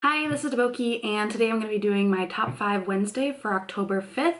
Hi, this is Okidokiboki, and today I'm going to be doing my Top 5 Wednesday for October 5th.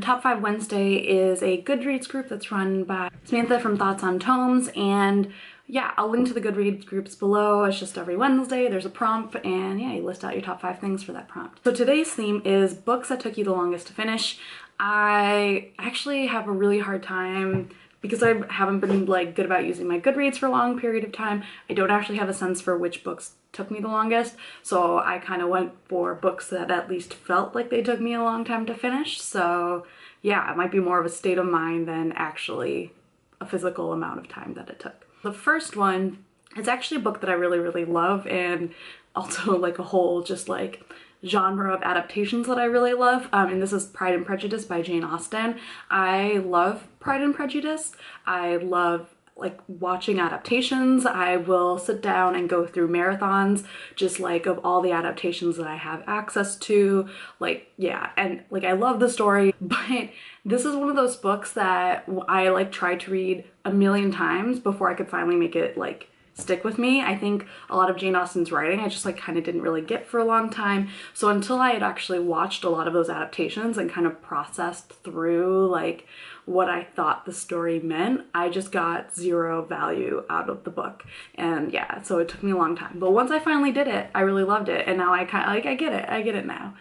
Top 5 Wednesday is a Goodreads group that's run by Samantha from Thoughts on Tomes, and yeah, I'll link to the Goodreads groups below. It's just every Wednesday, there's a prompt, and yeah, you list out your top 5 things for that prompt. So today's theme is books that took you the longest to finish. I actually have a really hard time because I haven't been good about using my Goodreads for a long period of time. I don't actually have a sense for which books took me the longest, so I kind of went for books that at least felt like they took me a long time to finish. So yeah, it might be more of a state of mind than actually a physical amount of time that it took. The first one is actually a book that I really love, and also like a whole just like genre of adaptations that I really love, and this is Pride and Prejudice by Jane Austen. I love Pride and Prejudice. I love like watching adaptations. I will sit down and go through marathons just like of all the adaptations that I have access to. Like, yeah, and like I love the story, but this is one of those books that I like tried to read a million times before I could finally make it like stick with me. I think a lot of Jane Austen's writing I just like kind of didn't really get for a long time. So until I had actually watched a lot of those adaptations and kind of processed through like what I thought the story meant, I just got zero value out of the book. And yeah, so it took me a long time. But once I finally did it, I really loved it. And now I kind of like, I get it now.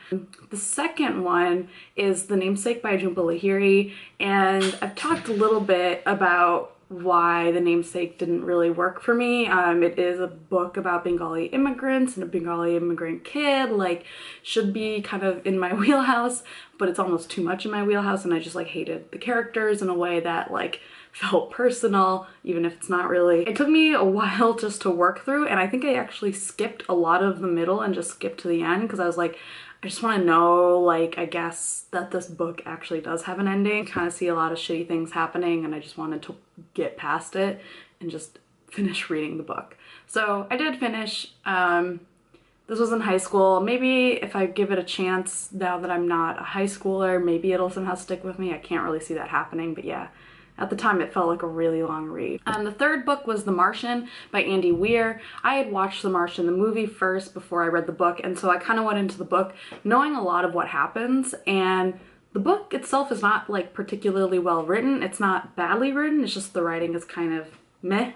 The second one is The Namesake by Jhumpa Lahiri. And I've talked a little bit about why The Namesake didn't really work for me. It is a book about Bengali immigrants and a Bengali immigrant kid, like should be kind of in my wheelhouse, but it's almost too much in my wheelhouse, and I just like hated the characters in a way that like felt personal, even if it's not really. It took me a while just to work through, and I think I actually skipped a lot of the middle and just skipped to the end because I was like, I just want to know, like, I guess that this book actually does have an ending. I kind of see a lot of shitty things happening, and I just wanted to get past it and just finish reading the book. So I did finish. This was in high school. Maybe if I give it a chance now that I'm not a high schooler, maybe it'll somehow stick with me. I can't really see that happening, but yeah. At the time, it felt like a really long read. The third book was The Martian by Weir. I had watched The Martian, the movie, first before I read the book, and so I kind of went into the book knowing a lot of what happens, and the book itself is not like particularly well written. It's not badly written, it's just the writing is kind of meh.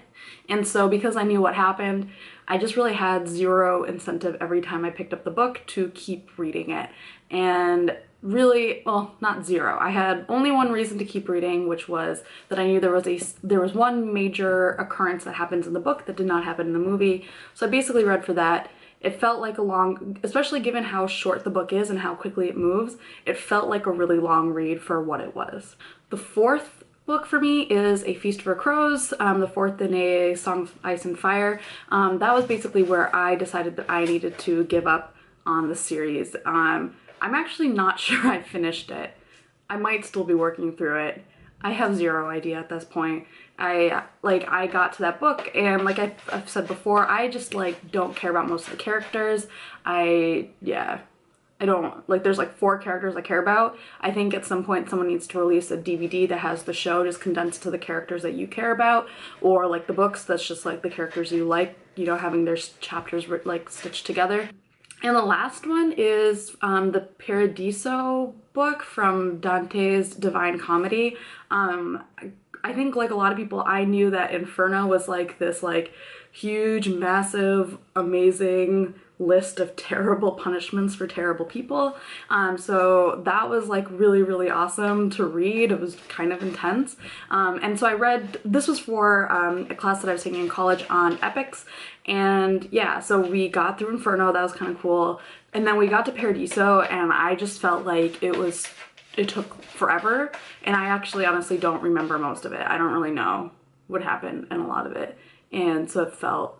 And so because I knew what happened, I just really had zero incentive every time I picked up the book to keep reading it. And really, well, not zero. I had only one reason to keep reading, which was that I knew there was one major occurrence that happens in the book that did not happen in the movie. So I basically read for that. It felt like a long, especially given how short the book is and how quickly it moves, it felt like a really long read for what it was. The fourth book for me is A Feast for Crows, the fourth in a Song of Ice and Fire. That was basically where I decided that I needed to give up on the series. I'm actually not sure I finished it. I might still be working through it. I have zero idea at this point. I got to that book, and like I've said before, I just like don't care about most of the characters. I don't, like there's like 4 characters I care about. I think at some point someone needs to release a DVD that has the show just condensed to the characters that you care about, or like the books that's just like the characters you like, you know, having their chapters like stitched together. And the last one is the Paradiso book from Dante's Divine Comedy. I think like a lot of people, I knew that Inferno was like this like huge, massive, amazing list of terrible punishments for terrible people. So that was like really awesome to read. It was kind of intense. And so I read, this was for a class that I was taking in college on epics. And yeah, so we got through Inferno, that was kind of cool. And then we got to Paradiso, and I just felt like it took forever. And I actually honestly don't remember most of it. I don't really know what happened in a lot of it. And so it felt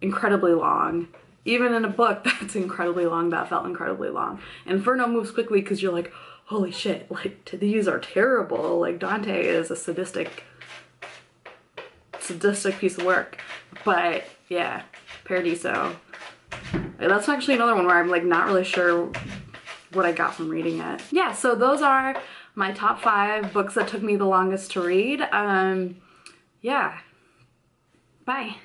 incredibly long. Even in a book that's incredibly long, that felt incredibly long. Inferno moves quickly because you're like, holy shit, like these are terrible. Like Dante is a sadistic piece of work. But yeah, Paradiso. That's actually another one where I'm like not really sure what I got from reading it. Yeah, so those are my top 5 books that took me the longest to read. Yeah, bye.